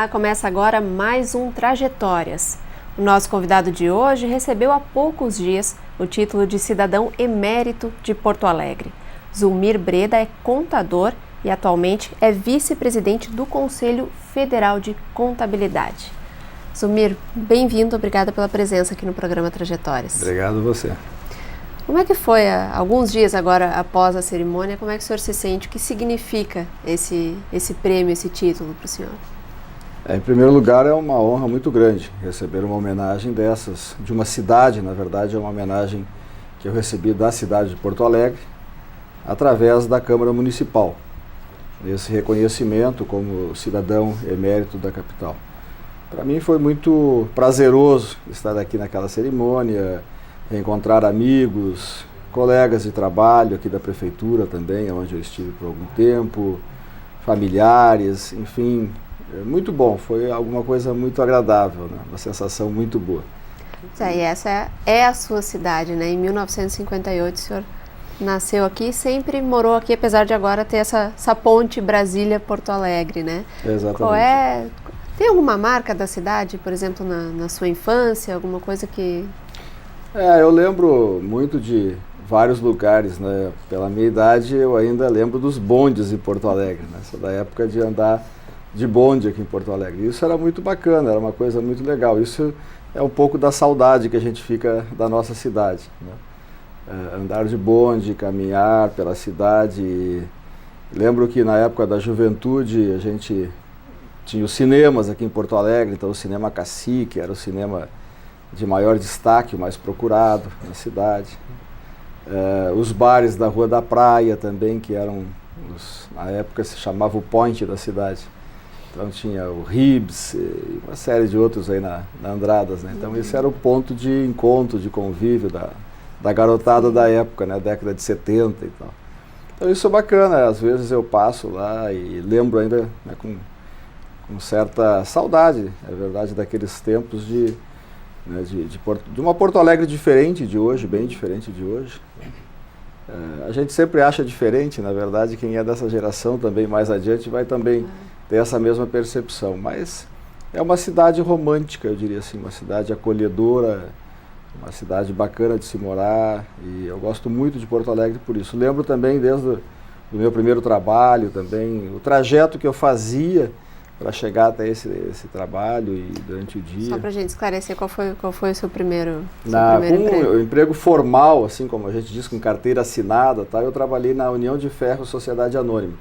Olá, começa agora mais um Trajetórias. O nosso convidado de hoje recebeu há poucos dias o título de cidadão emérito de Porto Alegre. Zulmir Breda é contador e atualmente é vice-presidente do Conselho Federal de Contabilidade. Zulmir, bem-vindo, obrigada pela presença aqui no programa Trajetórias. Obrigado a você. Como é que foi, alguns dias agora após a cerimônia, como é que o senhor se sente? O que significa esse prêmio, esse título para o senhor? Em primeiro lugar, é uma honra muito grande receber uma homenagem dessas, de uma cidade, na verdade é uma homenagem que eu recebi da cidade de Porto Alegre, através da Câmara Municipal, esse reconhecimento como cidadão emérito da capital. Para mim foi muito prazeroso estar aqui naquela cerimônia, reencontrar amigos, colegas de trabalho aqui da prefeitura também, onde eu estive por algum tempo, familiares, enfim, muito bom, foi alguma coisa muito agradável, né? Uma sensação muito boa. E essa é a sua cidade, né? Em 1958 o senhor nasceu aqui e sempre morou aqui, apesar de agora ter essa ponte Brasília-Porto Alegre, né? Exatamente. Tem alguma marca da cidade, por exemplo, na sua infância, alguma coisa que... Eu lembro muito de vários lugares, né? Pela minha idade eu ainda lembro dos bondes em Porto Alegre, né? Sou da época de andar de bonde aqui em Porto Alegre. Isso era muito bacana, era uma coisa muito legal. Isso é um pouco da saudade que a gente fica da nossa cidade, né? Andar de bonde, caminhar pela cidade. Lembro que na época da juventude a gente tinha os cinemas aqui em Porto Alegre, então o Cinema Cacique era o cinema de maior destaque, o mais procurado na cidade. Os bares da Rua da Praia também, que eram, na época se chamava o point da cidade. Então tinha o Ribs e uma série de outros aí na Andradas, né? Então esse era o ponto de encontro, de convívio da garotada da época, né? Década de 70 e tal. Então isso é bacana, às vezes eu passo lá e lembro ainda, né, com certa saudade, é verdade, daqueles tempos de uma Porto Alegre diferente de hoje, bem diferente de hoje. A gente sempre acha diferente, na verdade, quem é dessa geração também mais adiante vai também ter essa mesma percepção, mas é uma cidade romântica, eu diria assim, uma cidade acolhedora, uma cidade bacana de se morar, e eu gosto muito de Porto Alegre por isso. Lembro também desde o meu primeiro trabalho também, o trajeto que eu fazia para chegar até esse trabalho e durante o dia. Só para a gente esclarecer, qual foi o seu primeiro emprego? Emprego formal, assim como a gente diz, com carteira assinada, tá? Eu trabalhei na União de Ferro Sociedade Anônima,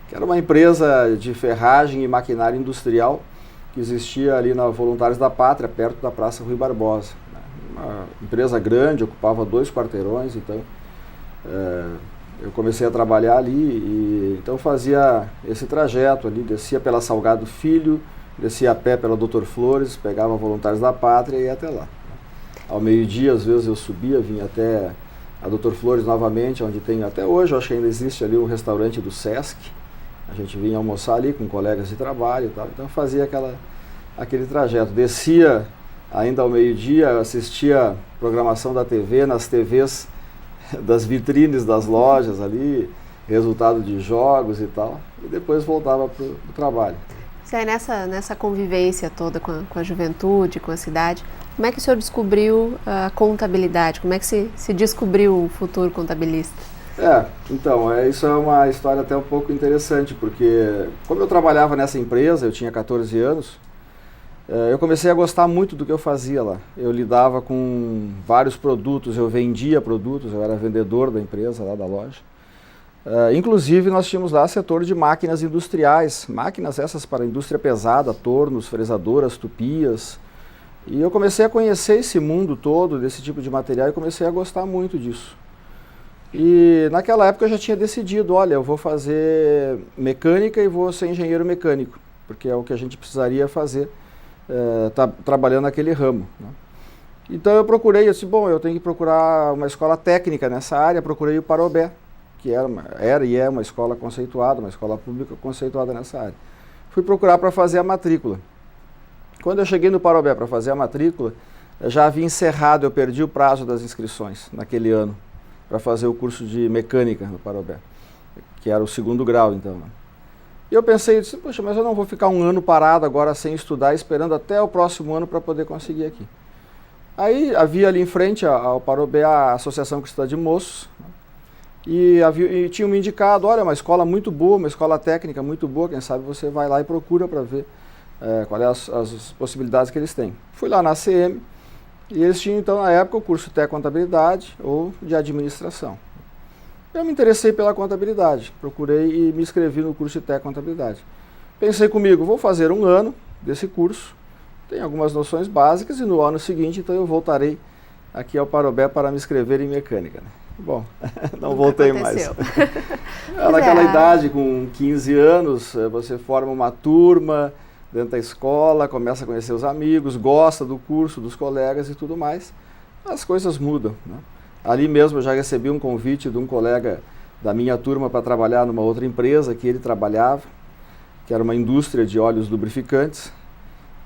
que era uma empresa de ferragem e maquinária industrial que existia ali na Voluntários da Pátria, perto da Praça Rui Barbosa. Uma empresa grande, ocupava 2 quarteirões, então eu comecei a trabalhar ali e então fazia esse trajeto ali, descia pela Salgado Filho, descia a pé pela Doutor Flores, pegava Voluntários da Pátria e ia até lá. Ao meio-dia, às vezes eu subia, vinha até a Doutor Flores novamente, onde tem até hoje, eu acho que ainda existe ali um restaurante do Sesc. A gente vinha almoçar ali com colegas de trabalho e tal, então fazia aquele trajeto. Descia ainda ao meio-dia, assistia programação da TV, nas TVs das vitrines das lojas ali, resultado de jogos e tal, e depois voltava para o trabalho. Nessa convivência toda com a juventude, com a cidade, como é que o senhor descobriu a contabilidade? Como é que se descobriu o futuro contabilista? Então, isso é uma história até um pouco interessante, porque como eu trabalhava nessa empresa, eu tinha 14 anos, eu comecei a gostar muito do que eu fazia lá. Eu lidava com vários produtos, eu vendia produtos, eu era vendedor da empresa, lá da loja. Inclusive nós tínhamos lá setor de máquinas industriais, máquinas essas para indústria pesada, tornos, fresadoras, tupias. E eu comecei a conhecer esse mundo todo desse tipo de material e comecei a gostar muito disso. E naquela época eu já tinha decidido, olha, eu vou fazer mecânica e vou ser engenheiro mecânico, porque é o que a gente precisaria fazer. Trabalhando naquele ramo, né? Então eu procurei, eu disse, bom, eu tenho que procurar uma escola técnica nessa área, procurei o Parobé, que era e é uma escola conceituada, uma escola pública conceituada nessa área. Fui procurar para fazer a matrícula. Quando eu cheguei no Parobé para fazer a matrícula, já havia encerrado, eu perdi o prazo das inscrições naquele ano, para fazer o curso de mecânica no Parobé, que era o 2º grau então. E eu pensei, disse, poxa, mas eu não vou ficar um ano parado agora sem estudar, esperando até o próximo ano para poder conseguir aqui. Aí havia ali em frente ao Parobé a Associação Cristã de Moços, né? E tinham me indicado, olha, uma escola muito boa, uma escola técnica muito boa, quem sabe você vai lá e procura para ver quais as possibilidades que eles têm. Fui lá na ACM e eles tinham então na época o curso de Contabilidade ou de Administração. Eu me interessei pela contabilidade, procurei e me inscrevi no curso de Contabilidade. Pensei comigo, vou fazer um ano desse curso, tem algumas noções básicas e no ano seguinte então eu voltarei aqui ao Parobé para me inscrever em mecânica, né? Bom, não voltei mais. Naquela idade, com 15 anos, você forma uma turma dentro da escola, começa a conhecer os amigos, gosta do curso, dos colegas e tudo mais. As coisas mudam, né? Ali mesmo eu já recebi um convite de um colega da minha turma para trabalhar numa outra empresa que ele trabalhava, que era uma indústria de óleos lubrificantes,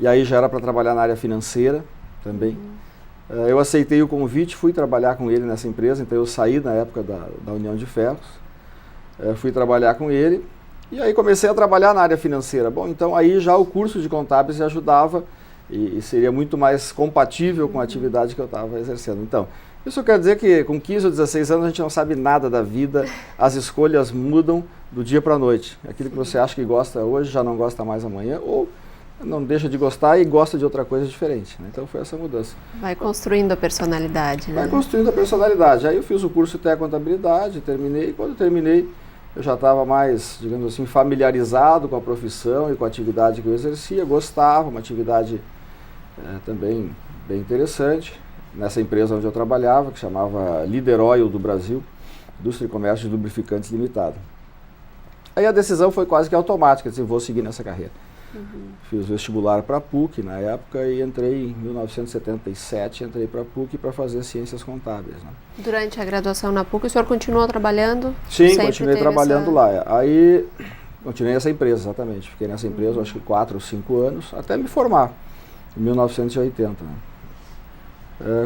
e aí já era para trabalhar na área financeira também. Eu aceitei o convite, fui trabalhar com ele nessa empresa, então eu saí na época da União de Ferros, fui trabalhar com ele, e aí comecei a trabalhar na área financeira. Bom, então aí já o curso de contábeis ajudava e seria muito mais compatível com a atividade que eu estava exercendo. Então, isso quer dizer que com 15 ou 16 anos a gente não sabe nada da vida, as escolhas mudam do dia para a noite. Aquilo que você acha que gosta hoje já não gosta mais amanhã, ou não deixa de gostar e gosta de outra coisa diferente, né? Então foi essa mudança. Vai construindo a personalidade, né? Vai construindo a personalidade. Aí eu fiz o curso de Contabilidade, terminei. Quando eu terminei, eu já estava mais, digamos assim, familiarizado com a profissão e com a atividade que eu exercia. Gostava, uma atividade também bem interessante. Nessa empresa onde eu trabalhava, que chamava Líder Oil do Brasil, Indústria e Comércio de Lubrificantes Limitada. Aí a decisão foi quase que automática, disse, vou seguir nessa carreira. Fiz vestibular para a PUC na época e entrei em 1977, entrei para a PUC para fazer ciências contábeis, né? Durante a graduação na PUC, o senhor continuou trabalhando? Sim, continuei trabalhando lá. Aí, continuei nessa empresa, exatamente. Fiquei nessa empresa, acho que 4 ou 5 anos, até me formar, em 1980. Né?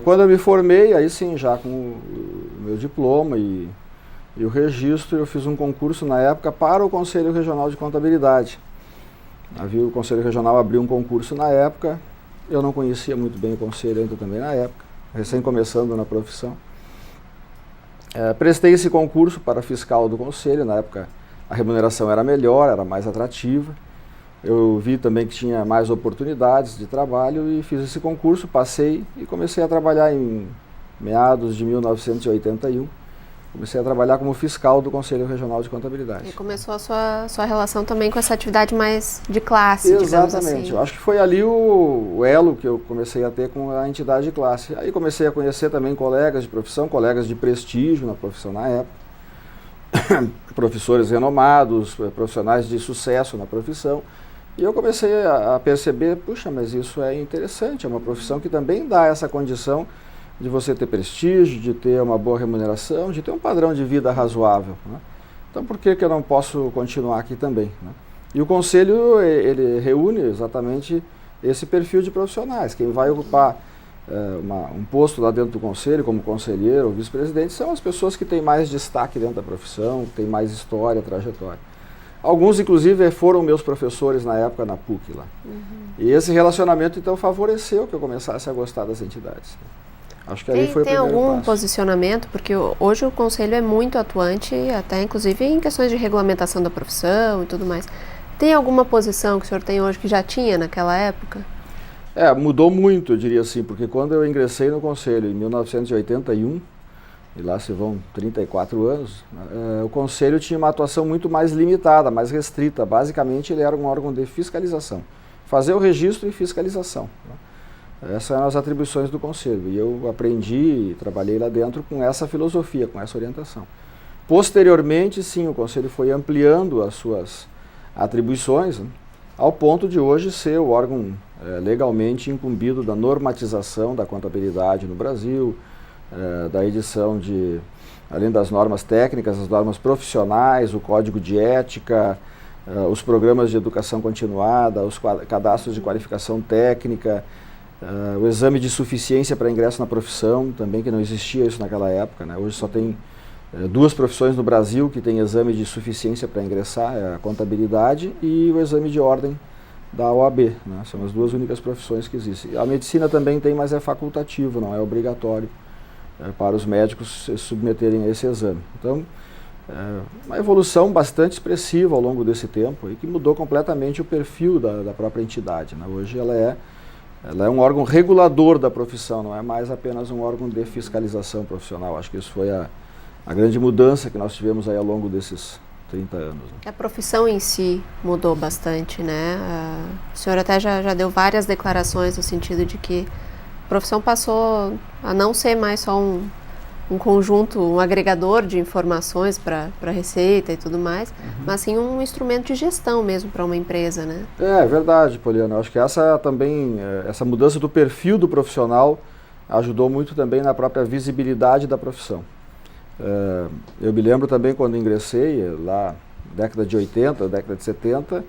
Quando eu me formei, aí sim, já com o meu diploma e o registro, eu fiz um concurso na época para o Conselho Regional de Contabilidade. O Conselho Regional abriu um concurso na época, eu não conhecia muito bem o Conselho ainda também na época, recém começando na profissão. Prestei esse concurso para fiscal do Conselho, na época a remuneração era melhor, era mais atrativa. Eu vi também que tinha mais oportunidades de trabalho e fiz esse concurso, passei e comecei a trabalhar em meados de 1981. Comecei a trabalhar como fiscal do Conselho Regional de Contabilidade. E começou a sua relação também com essa atividade mais de classe, digamos assim. Exatamente. Eu acho que foi ali o elo que eu comecei a ter com a entidade de classe. Aí comecei a conhecer também colegas de profissão, colegas de prestígio na profissão na época, professores renomados, profissionais de sucesso na profissão. E eu comecei a perceber, puxa, mas isso é interessante, é uma profissão que também dá essa condição de você ter prestígio, de ter uma boa remuneração, de ter um padrão de vida razoável, né? Então por que eu não posso continuar aqui também, né? E o Conselho, ele reúne exatamente esse perfil de profissionais. Quem vai ocupar um posto lá dentro do Conselho, como conselheiro ou vice-presidente, são as pessoas que têm mais destaque dentro da profissão, que têm mais história, trajetória. Alguns, inclusive, foram meus professores na época na PUC lá. E esse relacionamento, então, favoreceu que eu começasse a gostar das entidades. Acho que ali foi o primeiro algum passo. Posicionamento, porque hoje o Conselho é muito atuante, até inclusive em questões de regulamentação da profissão e tudo mais. Tem alguma posição que o senhor tem hoje que já tinha naquela época? Mudou muito, eu diria assim, porque quando eu ingressei no Conselho em 1981, e lá se vão 34 anos, o Conselho tinha uma atuação muito mais limitada, mais restrita. Basicamente ele era um órgão de fiscalização. Fazer o registro e fiscalização, né? Essas eram as atribuições do Conselho e eu aprendi e trabalhei lá dentro com essa filosofia, com essa orientação. Posteriormente, sim, o Conselho foi ampliando as suas atribuições, né, ao ponto de hoje ser o órgão legalmente incumbido da normatização da contabilidade no Brasil, da edição de, além das normas técnicas, as normas profissionais, o código de ética, os programas de educação continuada, os cadastros de qualificação técnica, o exame de suficiência para ingresso na profissão, também que não existia isso naquela época, né? Hoje só tem duas profissões no Brasil que têm exame de suficiência para ingressar, é a contabilidade e o exame de ordem da OAB, né? São as duas únicas profissões que existem. A medicina também tem, mas é facultativo, não é obrigatório para os médicos se submeterem a esse exame. Então, uma evolução bastante expressiva ao longo desse tempo e que mudou completamente o perfil da própria entidade, né? Hoje ela é um órgão regulador da profissão, não é mais apenas um órgão de fiscalização profissional. Acho que isso foi a grande mudança que nós tivemos aí ao longo desses 30 anos. Né? A profissão em si mudou bastante, né? O senhor até já deu várias declarações no sentido de que a profissão passou a não ser mais só um conjunto, um agregador de informações para receita e tudo mais, mas sim um instrumento de gestão mesmo para uma empresa, né? É verdade, Poliana. Eu acho que essa mudança do perfil do profissional ajudou muito também na própria visibilidade da profissão. Eu me lembro também quando ingressei, lá na década de 80, década de 70, o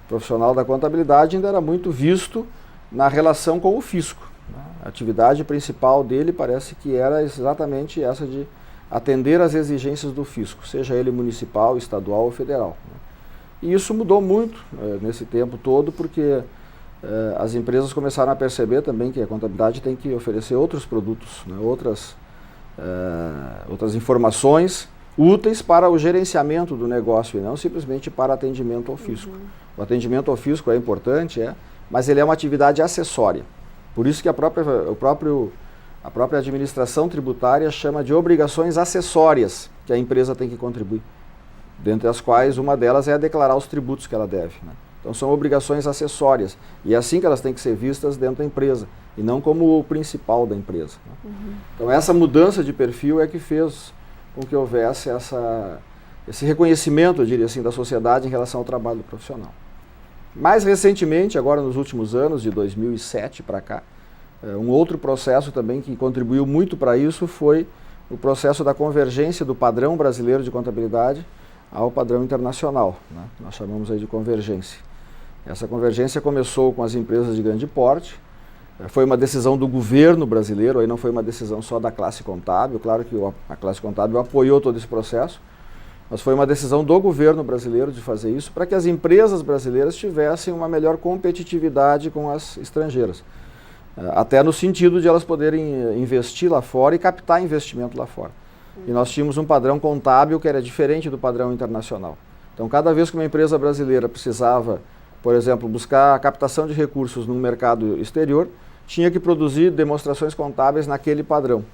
profissional da contabilidade ainda era muito visto na relação com o fisco. A atividade principal dele parece que era exatamente essa de atender às exigências do fisco, seja ele municipal, estadual ou federal. E isso mudou muito nesse tempo todo, porque as empresas começaram a perceber também que a contabilidade tem que oferecer outros produtos, né, outras informações úteis para o gerenciamento do negócio e não simplesmente para atendimento ao fisco. O atendimento ao fisco é importante, mas ele é uma atividade acessória. Por isso que a própria administração tributária chama de obrigações acessórias que a empresa tem que contribuir, dentre as quais uma delas é declarar os tributos que ela deve, né? Então são obrigações acessórias e é assim que elas têm que ser vistas dentro da empresa e não como o principal da empresa, né? Então essa mudança de perfil é que fez com que houvesse esse reconhecimento, eu diria assim, da sociedade em relação ao trabalho do profissional. Mais recentemente, agora nos últimos anos, de 2007 para cá, um outro processo também que contribuiu muito para isso foi o processo da convergência do padrão brasileiro de contabilidade ao padrão internacional, né? Nós chamamos aí de convergência. Essa convergência começou com as empresas de grande porte, foi uma decisão do governo brasileiro, aí não foi uma decisão só da classe contábil, claro que a classe contábil apoiou todo esse processo, mas foi uma decisão do governo brasileiro de fazer isso para que as empresas brasileiras tivessem uma melhor competitividade com as estrangeiras. Até no sentido de elas poderem investir lá fora e captar investimento lá fora. E nós tínhamos um padrão contábil que era diferente do padrão internacional. Então, cada vez que uma empresa brasileira precisava, por exemplo, buscar a captação de recursos no mercado exterior, tinha que produzir demonstrações contábeis naquele padrão.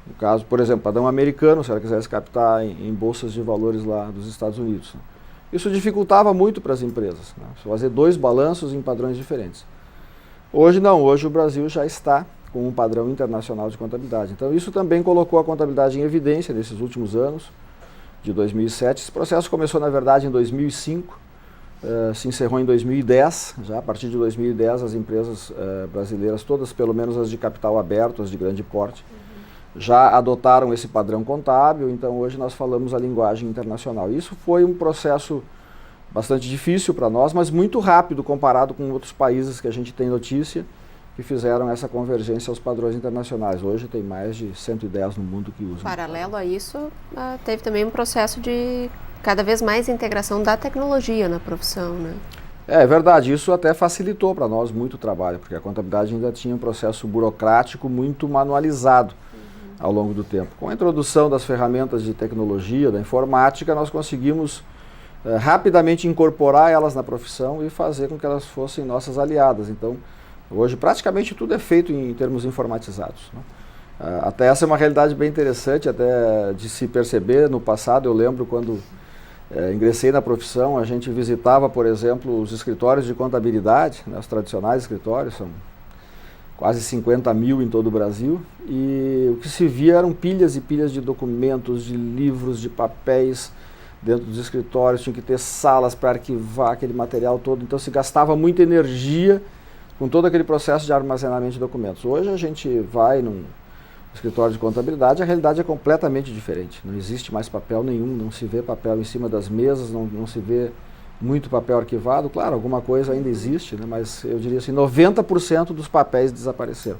No caso, por exemplo, padrão americano, se ela quisesse captar em bolsas de valores lá dos Estados Unidos. Isso dificultava muito para as empresas, né? Fazer dois balanços em padrões diferentes. Hoje não, hoje o Brasil já está com um padrão internacional de contabilidade. Então isso também colocou a contabilidade em evidência nesses últimos anos, de 2007. Esse processo começou, na verdade, em 2005, se encerrou em 2010. Já a partir de 2010 as empresas brasileiras, todas, pelo menos as de capital aberto, as de grande porte, já adotaram esse padrão contábil, então hoje nós falamos a linguagem internacional. Isso foi um processo bastante difícil para nós, mas muito rápido comparado com outros países que a gente tem notícia que fizeram essa convergência aos padrões internacionais. Hoje tem mais de 110 no mundo que usam. Paralelo a isso, teve também um processo de cada vez mais integração da tecnologia na profissão, né? É verdade, isso até facilitou para nós muito o trabalho, porque a contabilidade ainda tinha um processo burocrático muito manualizado ao longo do tempo. Com a introdução das ferramentas de tecnologia, da informática, nós conseguimos rapidamente incorporar elas na profissão e fazer com que elas fossem nossas aliadas. Então, hoje praticamente tudo é feito em termos informatizados, né? Até essa é uma realidade bem interessante até de se perceber. No passado, eu lembro quando ingressei na profissão, a gente visitava, por exemplo, os escritórios de contabilidade, né, os tradicionais escritórios, são quase 50 mil em todo o Brasil, e o que se via eram pilhas e pilhas de documentos, de livros, de papéis dentro dos escritórios, tinha que ter salas para arquivar aquele material todo, então se gastava muita energia com todo aquele processo de armazenamento de documentos. Hoje a gente vai num escritório de contabilidade, a realidade é completamente diferente, não existe mais papel nenhum, não se vê papel em cima das mesas, não se vê muito papel arquivado, claro, alguma coisa ainda existe, né, mas eu diria assim, 90% dos papéis desapareceram.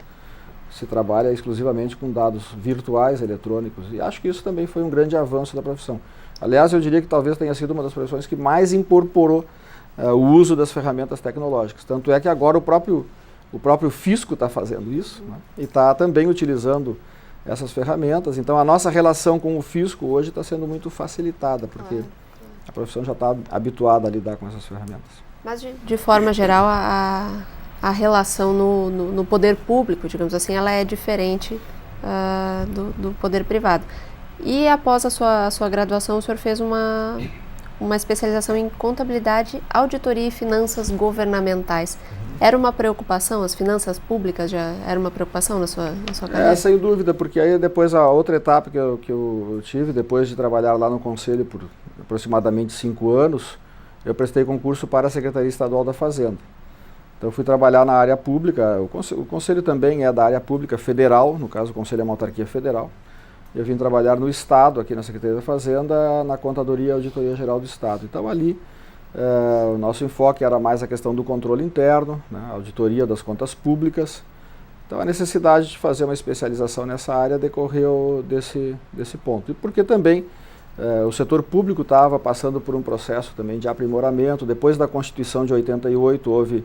se trabalha exclusivamente com dados virtuais, eletrônicos, e acho que isso também foi um grande avanço da profissão. Aliás, eu diria que talvez tenha sido uma das profissões que mais incorporou o uso das ferramentas tecnológicas. Tanto é que agora o próprio fisco está fazendo isso, né, e está também utilizando essas ferramentas. Então a nossa relação com o fisco hoje está sendo muito facilitada, porque a profissão já está habituada a lidar com essas ferramentas. Mas de forma geral, a relação no poder público, digamos assim, ela é diferente do poder privado. E após a sua graduação, o senhor fez uma especialização em contabilidade, auditoria e finanças governamentais. Era uma preocupação? As finanças públicas já era uma preocupação na sua carreira? Sem dúvida, porque aí depois a outra etapa que eu tive, depois de trabalhar lá no Conselho por aproximadamente 5 anos, eu prestei concurso para a Secretaria Estadual da Fazenda. Então eu fui trabalhar na área pública, o Conselho também é da área pública federal, no caso o Conselho é uma autarquia federal. Eu vim trabalhar no Estado, aqui na Secretaria da Fazenda, na Contadoria e Auditoria Geral do Estado. Então ali o nosso enfoque era mais a questão do controle interno, né, auditoria das contas públicas. Então a necessidade de fazer uma especialização nessa área decorreu desse ponto. E porque também o setor público estava passando por um processo também de aprimoramento. Depois da Constituição de 88 houve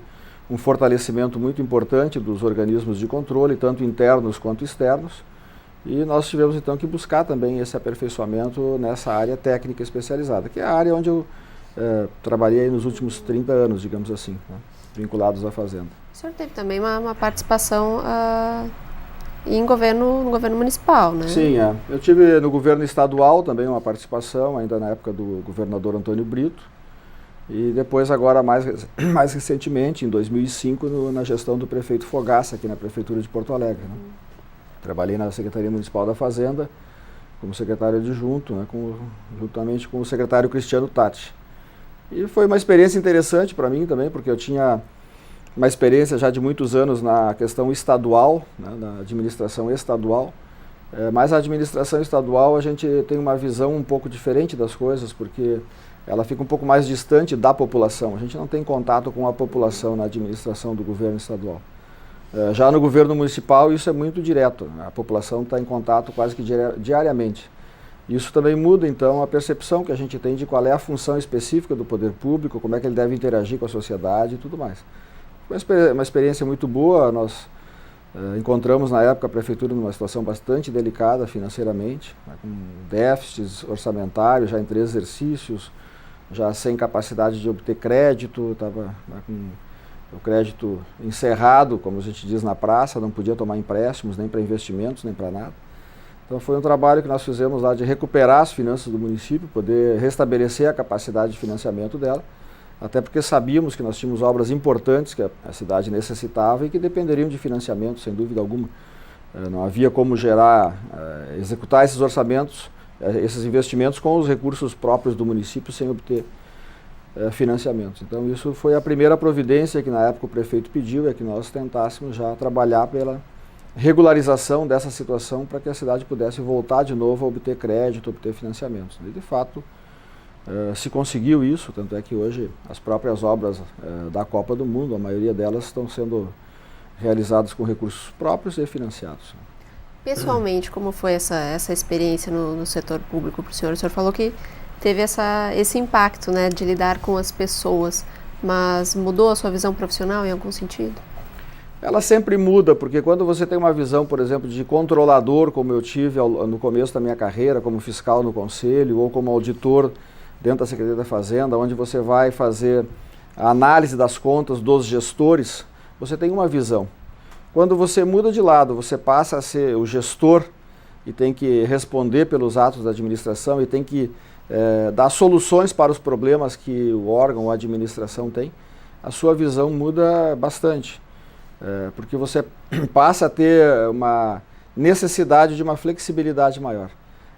um fortalecimento muito importante dos organismos de controle, tanto internos quanto externos. E nós tivemos então que buscar também esse aperfeiçoamento nessa área técnica especializada, que é a área onde eu trabalhei nos últimos 30 anos, digamos assim, né, vinculados à fazenda. O senhor teve também uma participação no governo municipal, né? Sim, eu tive no governo estadual também uma participação, ainda na época do governador Antônio Brito, e depois agora mais recentemente, em 2005, na gestão do prefeito Fogaça, aqui na Prefeitura de Porto Alegre, né. Trabalhei na Secretaria Municipal da Fazenda como secretário adjunto, né, juntamente com o secretário Cristiano Tatti. E foi uma experiência interessante para mim também, porque eu tinha uma experiência já de muitos anos na questão estadual, né, na administração estadual. Mas a administração estadual a gente tem uma visão um pouco diferente das coisas, porque ela fica um pouco mais distante da população. A gente não tem contato com a população na administração do governo estadual. Já no governo municipal isso é muito direto, né? A população está em contato quase que diariamente. Isso também muda então a percepção que a gente tem de qual é a função específica do poder público, como é que ele deve interagir com a sociedade e tudo mais. Foi uma experiência muito boa. Nós encontramos na época a prefeitura numa situação bastante delicada financeiramente, né, com déficits orçamentários já em 3 exercícios, já sem capacidade de obter crédito, estava, né, com o crédito encerrado, como a gente diz na praça, não podia tomar empréstimos nem para investimentos, nem para nada. Então foi um trabalho que nós fizemos lá de recuperar as finanças do município, poder restabelecer a capacidade de financiamento dela, até porque sabíamos que nós tínhamos obras importantes que a cidade necessitava e que dependeriam de financiamento, sem dúvida alguma. Não havia como executar esses orçamentos, esses investimentos com os recursos próprios do município sem obter financiamentos. Então isso foi a primeira providência que na época o prefeito pediu, é que nós tentássemos já trabalhar pela regularização dessa situação para que a cidade pudesse voltar de novo a obter crédito, obter financiamentos. E de fato se conseguiu isso, tanto é que hoje as próprias obras da Copa do Mundo, a maioria delas estão sendo realizadas com recursos próprios e financiados. Pessoalmente, como foi essa experiência no setor público para o senhor? O senhor falou que teve esse impacto, né, de lidar com as pessoas, mas mudou a sua visão profissional em algum sentido? Ela sempre muda, porque quando você tem uma visão, por exemplo, de controlador, como eu tive no começo da minha carreira, como fiscal no Conselho, ou como auditor dentro da Secretaria da Fazenda, onde você vai fazer a análise das contas dos gestores, você tem uma visão. Quando você muda de lado, você passa a ser o gestor e tem que responder pelos atos da administração e tem que dar soluções para os problemas que o órgão ou a administração tem, a sua visão muda bastante. Porque você passa a ter uma necessidade de uma flexibilidade maior.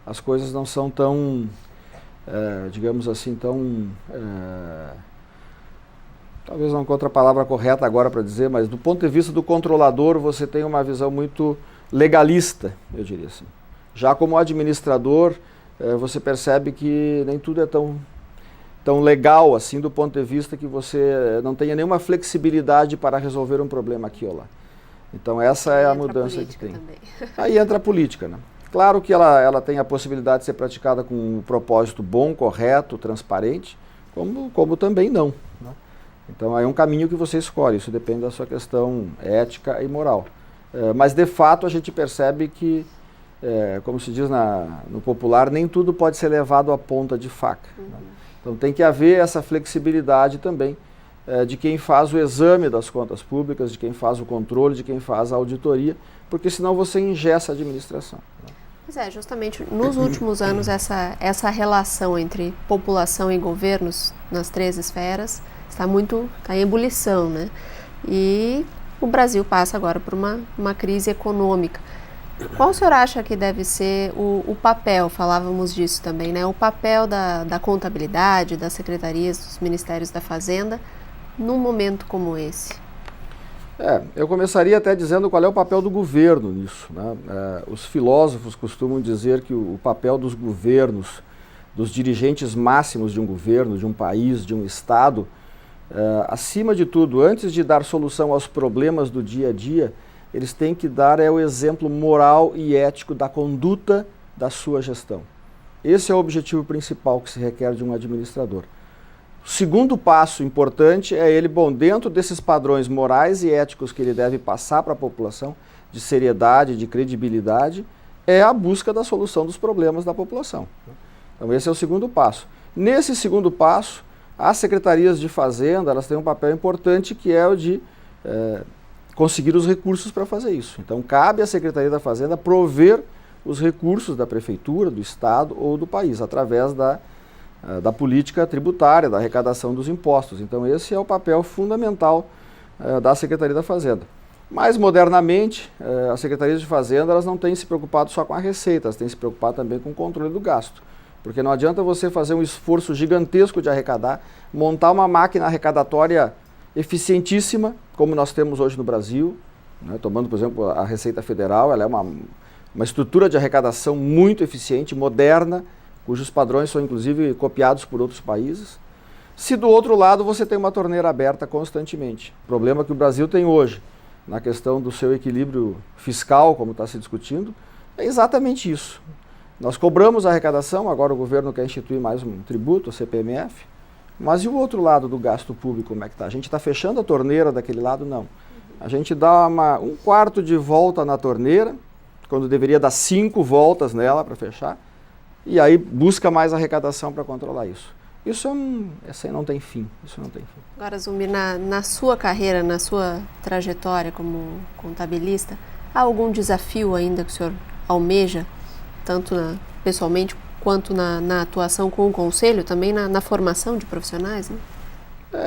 As coisas não são tão, digamos assim, talvez não encontre a palavra correta agora para dizer, mas do ponto de vista do controlador você tem uma visão muito legalista, eu diria assim. Já como administrador, você percebe que nem tudo é tão legal assim, do ponto de vista que você não tenha nenhuma flexibilidade para resolver um problema aqui ou lá. Então essa é a mudança que tem. Aí entra a política, né? Claro que ela tem a possibilidade de ser praticada com um propósito bom, correto, transparente, como também não, né? Então é um caminho que você escolhe, isso depende da sua questão ética e moral. Mas de fato a gente percebe que, como se diz no popular, nem tudo pode ser levado à ponta de faca, né? Então tem que haver essa flexibilidade também de quem faz o exame das contas públicas, de quem faz o controle, de quem faz a auditoria, porque senão você engessa a administração, né? Pois é, justamente nos últimos anos essa relação entre população e governos nas 3 esferas está em ebulição, né? E o Brasil passa agora por uma crise econômica. Qual o senhor acha que deve ser o papel, falávamos disso também, né? O papel da contabilidade, das secretarias, dos ministérios da Fazenda, num momento como esse? Eu começaria até dizendo qual é o papel do governo nisso, né? Os filósofos costumam dizer que o papel dos governos, dos dirigentes máximos de um governo, de um país, de um estado, acima de tudo, antes de dar solução aos problemas do dia a dia, eles têm que dar o exemplo moral e ético da conduta da sua gestão. Esse é o objetivo principal que se requer de um administrador. O segundo passo importante é ele, dentro desses padrões morais e éticos que ele deve passar para a população, de seriedade, de credibilidade, é a busca da solução dos problemas da população. Então esse é o segundo passo. Nesse segundo passo, as secretarias de Fazenda, elas têm um papel importante que é o de conseguir os recursos para fazer isso. Então cabe à Secretaria da Fazenda prover os recursos da Prefeitura, do Estado ou do país, através da política tributária, da arrecadação dos impostos. Então esse é o papel fundamental da Secretaria da Fazenda. Mais modernamente, as Secretarias de Fazenda elas não têm se preocupado só com a receita, elas têm se preocupado também com o controle do gasto. Porque não adianta você fazer um esforço gigantesco de arrecadar, montar uma máquina arrecadatória eficientíssima, como nós temos hoje no Brasil, né? Tomando, por exemplo, a Receita Federal, ela é uma estrutura de arrecadação muito eficiente, moderna, cujos padrões são inclusive copiados por outros países. Se do outro lado você tem uma torneira aberta constantemente, o problema que o Brasil tem hoje, na questão do seu equilíbrio fiscal, como está se discutindo, é exatamente isso. Nós cobramos a arrecadação, agora o governo quer instituir mais um tributo, a CPMF, mas e o outro lado do gasto público, como é que está? A gente está fechando a torneira daquele lado? Não. A gente dá um quarto de volta na torneira, quando deveria dar 5 voltas nela para fechar, e aí busca mais arrecadação para controlar isso. Isso não tem fim, isso não tem fim. Agora, Zumir, na sua carreira, na sua trajetória como contabilista, há algum desafio ainda que o senhor almeja, tanto pessoalmente quanto na atuação com o Conselho, também na formação de profissionais, né?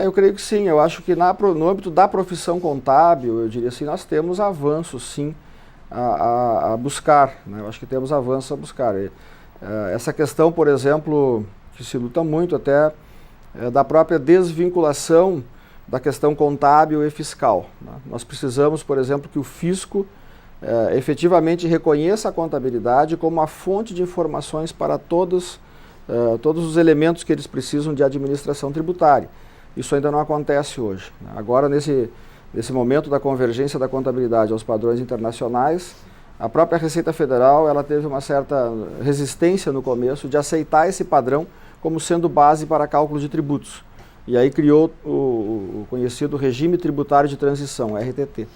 Eu creio que sim, eu acho que no âmbito da profissão contábil, eu diria assim, nós temos avanços sim a buscar, né? Eu acho que temos avanços a buscar. Essa questão, por exemplo, que se luta muito até da própria desvinculação da questão contábil e fiscal, né? Nós precisamos, por exemplo, que o fisco efetivamente reconheça a contabilidade como uma fonte de informações para todos os elementos que eles precisam de administração tributária. Isso ainda não acontece hoje, né? Agora, nesse momento da convergência da contabilidade aos padrões internacionais, a própria Receita Federal ela teve uma certa resistência no começo de aceitar esse padrão como sendo base para cálculo de tributos. E aí criou o conhecido Regime Tributário de Transição, RTT.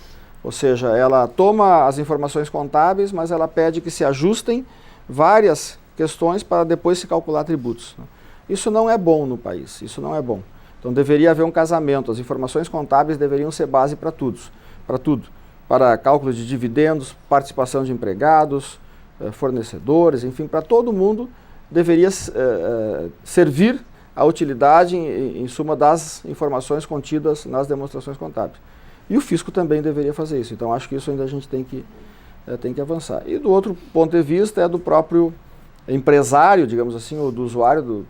Ou seja, ela toma as informações contábeis, mas ela pede que se ajustem várias questões para depois se calcular tributos. Isso não é bom no país, isso não é bom. Então deveria haver um casamento, as informações contábeis deveriam ser base para tudo. Para cálculo de dividendos, participação de empregados, fornecedores, enfim, para todo mundo deveria servir a utilidade, em suma, das informações contidas nas demonstrações contábeis. E o fisco também deveria fazer isso. Então acho que isso ainda a gente tem que avançar. E do outro ponto de vista é do próprio empresário, digamos assim, ou do usuário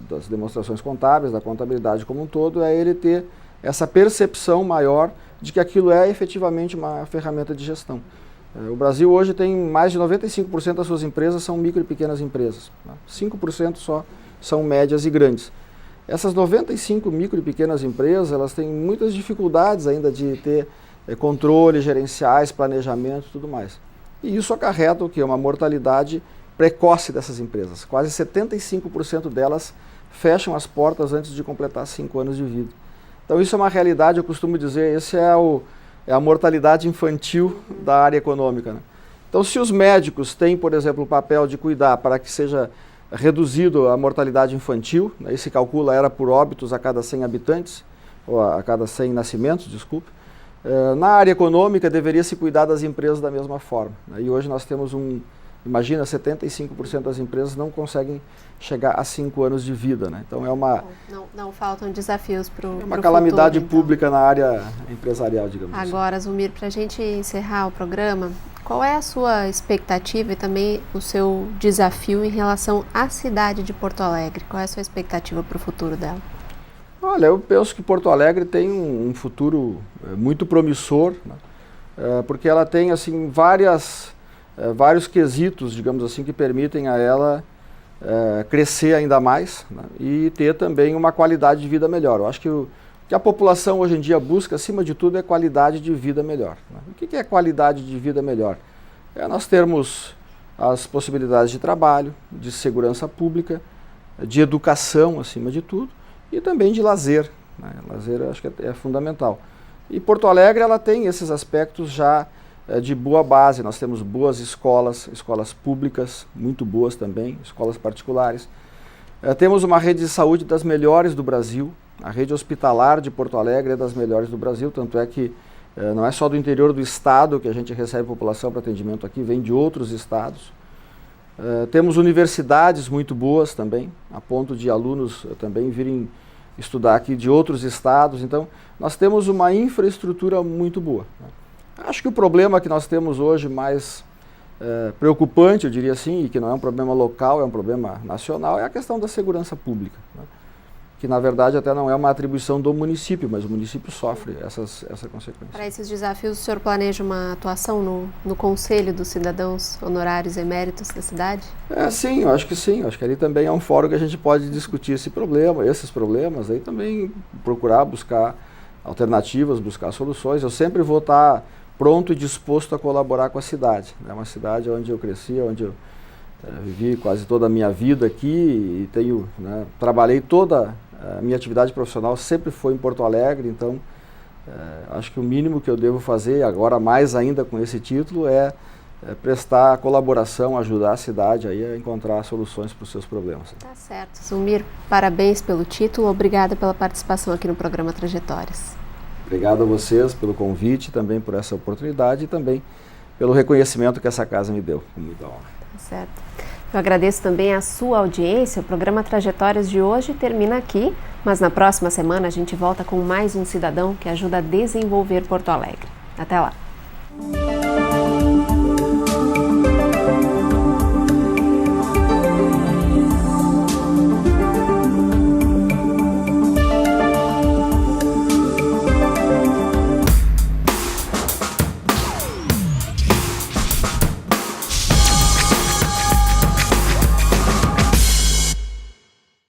das demonstrações contábeis, da contabilidade como um todo, é ele ter essa percepção maior de que aquilo é efetivamente uma ferramenta de gestão. O Brasil hoje tem mais de 95% das suas empresas são micro e pequenas empresas, né? 5% só são médias e grandes. Essas 95 micro e pequenas empresas, elas têm muitas dificuldades ainda de ter controle, gerenciais, planejamento e tudo mais. E isso acarreta o quê? Uma mortalidade precoce dessas empresas. Quase 75% delas fecham as portas antes de completar 5 anos de vida. Então isso é uma realidade, eu costumo dizer, esse é a mortalidade infantil da área econômica, né? Então se os médicos têm, por exemplo, o papel de cuidar para que seja reduzido a mortalidade infantil, né, e se calcula era por óbitos a cada 100 habitantes, ou a cada 100 nascimentos, desculpe, na área econômica deveria se cuidar das empresas da mesma forma, né? E hoje nós temos imagina, 75% das empresas não conseguem chegar a 5 anos de vida, né? Então é uma... Não faltam desafios para o futuro. É uma calamidade então. Pública na área empresarial, digamos assim. Agora, Zulmir, para a gente encerrar o programa, qual é a sua expectativa e também o seu desafio em relação à cidade de Porto Alegre? Qual é a sua expectativa para o futuro dela? Olha, eu penso que Porto Alegre tem um futuro muito promissor, né? Porque ela tem assim vários quesitos, digamos assim, que permitem a ela crescer ainda mais, né? E ter também uma qualidade de vida melhor. Eu acho que o que a população hoje em dia busca, acima de tudo, é qualidade de vida melhor, né? O que é qualidade de vida melhor? É nós termos as possibilidades de trabalho, de segurança pública, de educação, acima de tudo, e também de lazer, né? Lazer eu acho que é fundamental. E Porto Alegre ela tem esses aspectos já de boa base. Nós temos boas escolas públicas, muito boas também, escolas particulares. Temos uma rede de saúde das melhores do Brasil. A rede hospitalar de Porto Alegre é das melhores do Brasil, tanto é que não é só do interior do estado que a gente recebe população para atendimento aqui, vem de outros estados. Temos universidades muito boas também, a ponto de alunos também virem estudar aqui de outros estados. Então, nós temos uma infraestrutura muito boa, né? Acho que o problema que nós temos hoje mais preocupante, eu diria assim, e que não é um problema local, é um problema nacional, é a questão da segurança pública, né? Que na verdade até não é uma atribuição do município, mas o município sofre essa consequência. Para esses desafios, o senhor planeja uma atuação no Conselho dos Cidadãos Honorários Eméritos da cidade? Sim, eu acho que sim. Eu acho que ali também é um fórum que a gente pode discutir esses problemas, aí também procurar buscar alternativas, buscar soluções. Eu sempre vou estar pronto e disposto a colaborar com a cidade. É uma cidade onde eu cresci, onde eu vivi quase toda a minha vida aqui e tenho, né, trabalhei toda a minha atividade profissional, sempre foi em Porto Alegre, então acho que o mínimo que eu devo fazer, agora mais ainda com esse título, é prestar colaboração, ajudar a cidade aí a encontrar soluções para os seus problemas. Tá certo. Zulmir, parabéns pelo título, obrigada pela participação aqui no programa Trajetórias. Obrigado a vocês pelo convite, também por essa oportunidade e também pelo reconhecimento que essa casa me deu, com muita honra. Tá certo. Eu agradeço também a sua audiência. O programa Trajetórias de hoje termina aqui, mas na próxima semana a gente volta com mais um cidadão que ajuda a desenvolver Porto Alegre. Até lá!